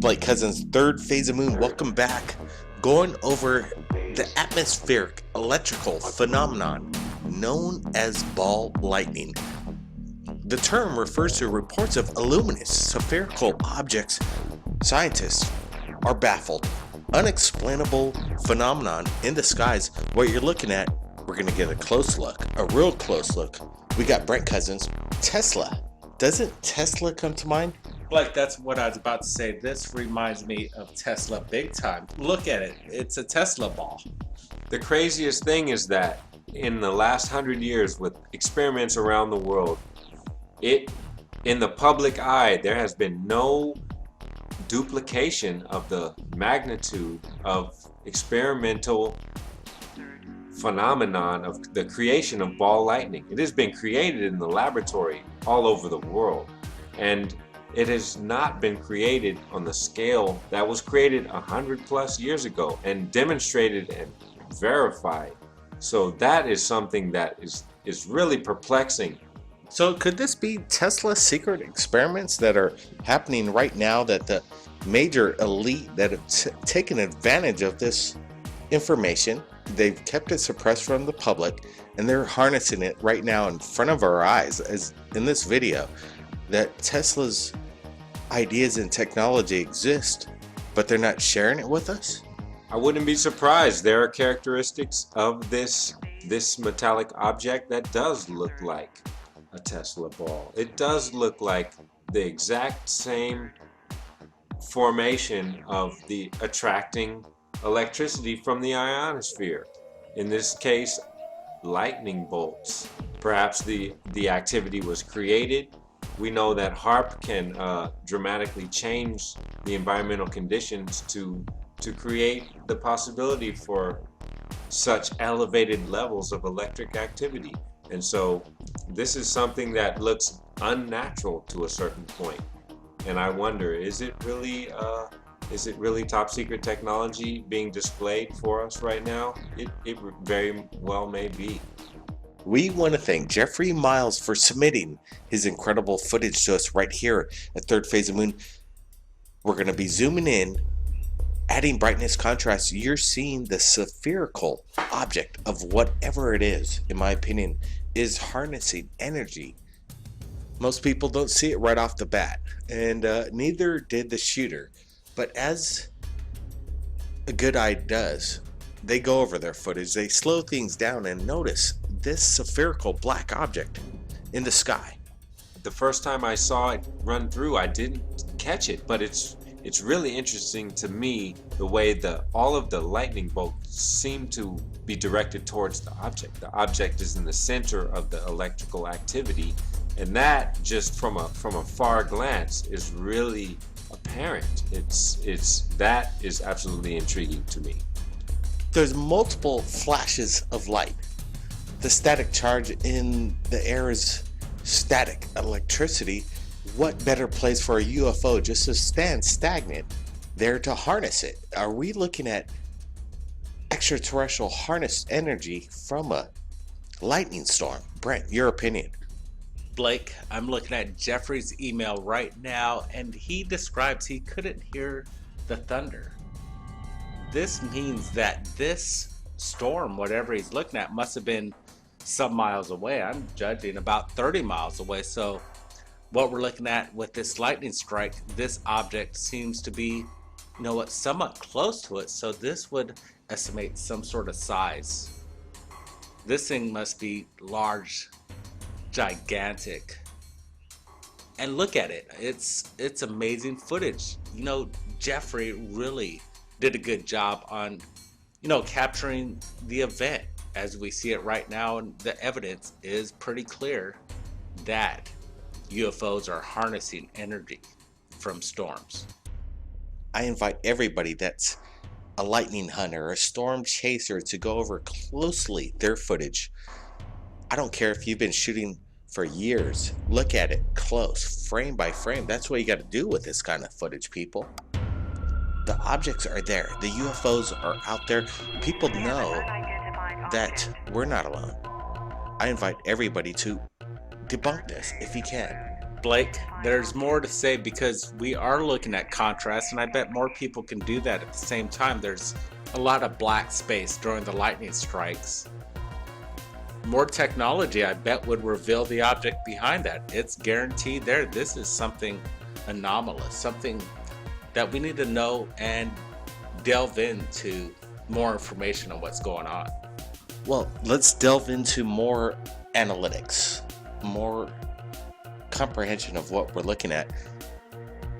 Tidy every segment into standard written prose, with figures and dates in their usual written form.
Blake Cousins, third phase of moon. Welcome back. Going over the atmospheric electrical phenomenon known as ball lightning. The term refers to reports of luminous spherical objects. Scientists are baffled. Unexplainable phenomenon in the skies. What you're looking at, we're going to get a close look, a real close look. We got Brent Cousins. Tesla. Doesn't Tesla come to mind? Like, that's what I was about to say. This reminds me of Tesla big time. Look at it. It's a Tesla ball. The craziest thing is that in the last 100 years with experiments around the world, in the public eye, there has been no duplication of the magnitude of experimental phenomenon of the creation of ball lightning. It has been created in the laboratory all over the world, and it has not been created on the scale that was created 100+ years ago and demonstrated and verified. So that is something that is really perplexing. So could this be Tesla's secret experiments that are happening right now, that the major elite that have taken advantage of this information, they've kept it suppressed from the public, and they're harnessing it right now in front of our eyes, as in this video, that Tesla's ideas and technology exist, but they're not sharing it with us? I wouldn't be surprised. There are characteristics of this metallic object that does look like a Tesla ball. It does look like the exact same formation of the attracting electricity from the ionosphere. In this case, lightning bolts. Perhaps the activity was created. We know that HAARP can dramatically change the environmental conditions to create the possibility for such elevated levels of electric activity. And so this is something that looks unnatural to a certain point. And I wonder, is it really top secret technology being displayed for us right now? It very well may be. We want to thank Jeffrey Miles for submitting his incredible footage to us right here at Third Phase of Moon. We're going to be zooming in, adding brightness, contrast. You're seeing the spherical object of whatever it is, in my opinion, is harnessing energy. Most people don't see it right off the bat, and neither did the shooter. But as a good eye does, they go over their footage, they slow things down and notice this spherical black object in the sky. The first time I saw it run through, I didn't catch it, but it's really interesting to me the way all of the lightning bolts seem to be directed towards the object. The object is in the center of the electrical activity, and that just from a far glance is really apparent. That is absolutely intriguing to me. There's multiple flashes of light. The static charge in the air is static electricity. What better place for a UFO just to stand stagnant there to harness it? Are we looking at extraterrestrial harnessed energy from a lightning storm? Brent, your opinion? Blake, I'm looking at Jeffrey's email right now, and he describes he couldn't hear the thunder. This means that this storm, whatever he's looking at, must have been some miles away. I'm judging about 30 miles away. So what we're looking at with this lightning strike, this object seems to be, somewhat close to it. So this would estimate some sort of size. This thing must be large, gigantic. And look at it. It's amazing footage. Jeffrey really did a good job on, capturing the event as we see it right now, and the evidence is pretty clear that UFOs are harnessing energy from storms. I invite everybody that's a lightning hunter or a storm chaser to go over closely their footage. I don't care if you've been shooting for years. Look at it close, frame by frame. That's what you got to do with this kind of footage, people. The objects are there. The UFOs are out there. People know that we're not alone. I invite everybody to debunk this if you can. Blake, there's more to say because we are looking at contrast, and I bet more people can do that at the same time. There's a lot of black space during the lightning strikes. More technology, I bet, would reveal the object behind that. It's guaranteed there. This is something anomalous, something that we need to know and delve into more information on what's going on. Well, let's delve into more analytics, more comprehension of what we're looking at.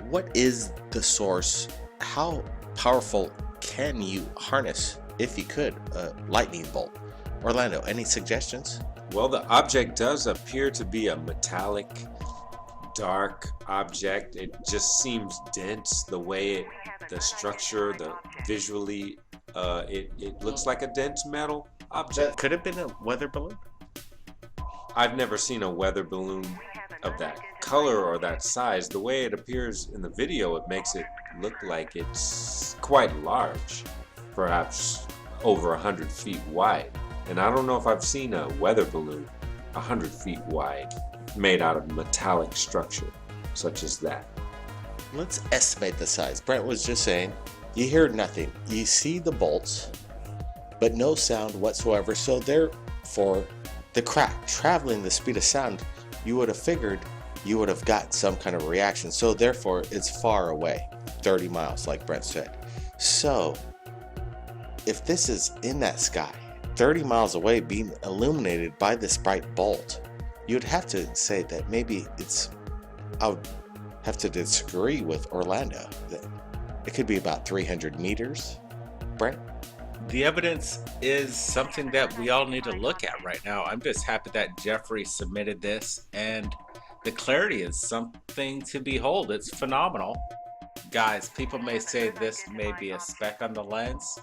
What is the source? How powerful can you harness, if you could, a lightning bolt? Orlando, any suggestions? Well, the object does appear to be a metallic, dark object. It just seems dense the way the structure, the visually, it looks like a dense metal object. Could have been a weather balloon. I've never seen a weather balloon of that color or that size. The way it appears in the video, it makes it look like it's quite large, perhaps over 100 feet wide. And I don't know if I've seen a weather balloon 100 feet wide made out of metallic structure such as that. Let's estimate the size. Brent was just saying, you hear nothing. You see the bolts, but no sound whatsoever. So therefore, the crack traveling the speed of sound, you would have figured you would have got some kind of reaction. So therefore, it's far away, 30 miles, like Brent said. So if this is in that sky, 30 miles away, being illuminated by this bright bolt, you'd have to say that maybe I would have to disagree with Orlando, that it could be about 300 meters. Brent? The evidence is something that we all need to look at right now. I'm just happy that Jeffrey submitted this, and the clarity is something to behold. It's phenomenal. Guys, people may say this may be a speck on the lens.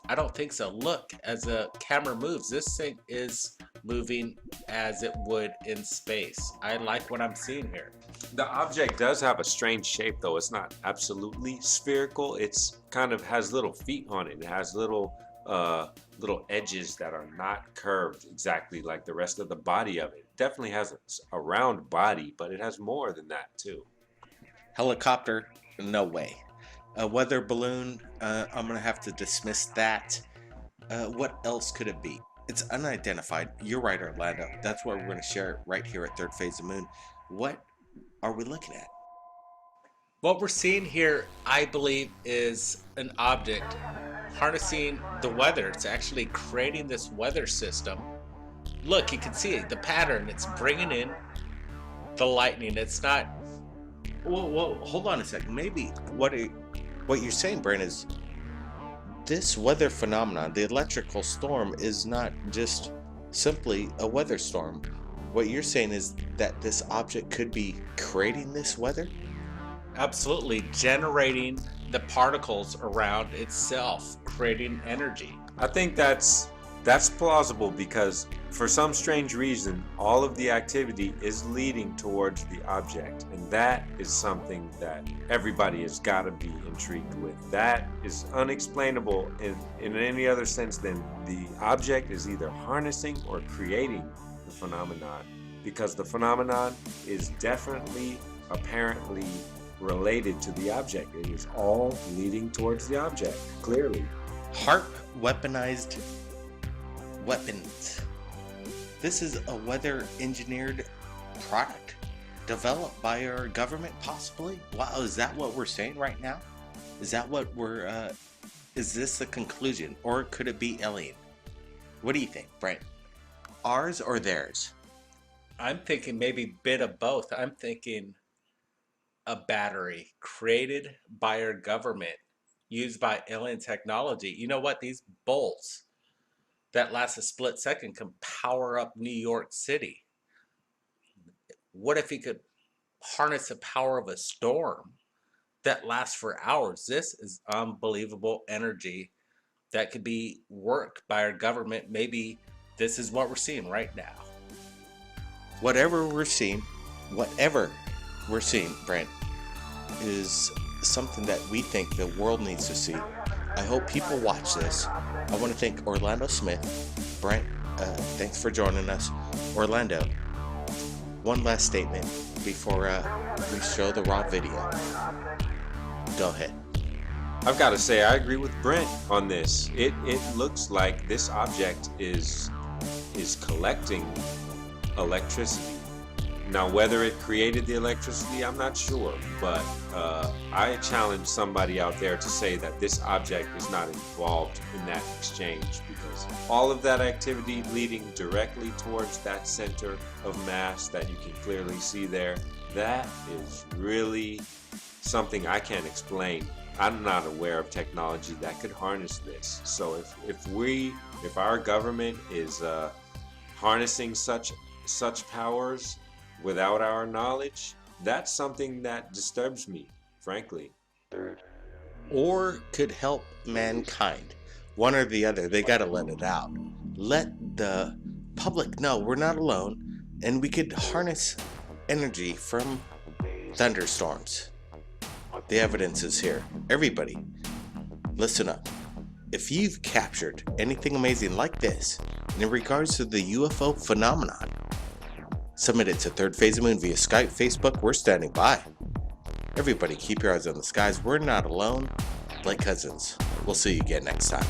I don't think so. Look, as the camera moves, this thing is moving as it would in space. I like what I'm seeing here. The object does have a strange shape, though. It's not absolutely spherical. It's kind of has little feet on it. It has little edges that are not curved exactly like the rest of the body of it. It definitely has a round body, but it has more than that too. Helicopter? No way. A weather balloon? I'm gonna have to dismiss that. What else could it be? It's unidentified. You're right, Orlando. That's what we're gonna share right here at Third Phase of Moon. What are we looking at? What we're seeing here, I believe, is an object harnessing the weather. It's actually creating this weather system. Look, you can see the pattern. It's bringing in the lightning. It's not... Well, hold on a second. Maybe what you're saying, Brent, is this weather phenomenon, the electrical storm, is not just simply a weather storm. What you're saying is that this object could be creating this weather? Absolutely, generating the particles around itself, creating energy. I think that's plausible because for some strange reason, all of the activity is leading towards the object. And that is something that everybody has got to be intrigued with. That is unexplainable in any other sense than the object is either harnessing or creating the phenomenon, because the phenomenon is definitely, apparently related to the object. It is all leading towards the object, clearly. HAARP weaponized weapons. This is a weather engineered product developed by our government, possibly. Wow, is that what we're saying right now? Is that what is this the conclusion, or could it be alien? What do you think, Brent? Ours or theirs? I'm thinking maybe a bit of both. I'm thinking a battery created by our government, used by alien technology. You know what? These bolts that last a split second can power up New York City. What if he could harness the power of a storm that lasts for hours? This is unbelievable energy that could be worked by our government. Maybe this is what we're seeing right now. Whatever we're seeing, Brent, is something that we think the world needs to see. I hope people watch this. I want to thank Orlando Smith. Brent, thanks for joining us. Orlando, one last statement. before we show the raw video? Go ahead. I've got to say, I agree with Brent on this. It looks like this object is collecting electricity. Now, whether it created the electricity, I'm not sure, but I challenge somebody out there to say that this object is not involved in that exchange, because all of that activity leading directly towards that center of mass that you can clearly see there, that is really something I can't explain. I'm not aware of technology that could harness this. So if our government is harnessing such powers without our knowledge, that's something that disturbs me, frankly. Or could help mankind. One or the other. They gotta let it out. Let the public know we're not alone, and we could harness energy from thunderstorms. The evidence is here. Everybody, listen up. If you've captured anything amazing like this in regards to the UFO phenomenon, submit it to Third Phase of Moon via Skype, Facebook. We're standing by. Everybody, keep your eyes on the skies. We're not alone. Like cousins. We'll see you again next time.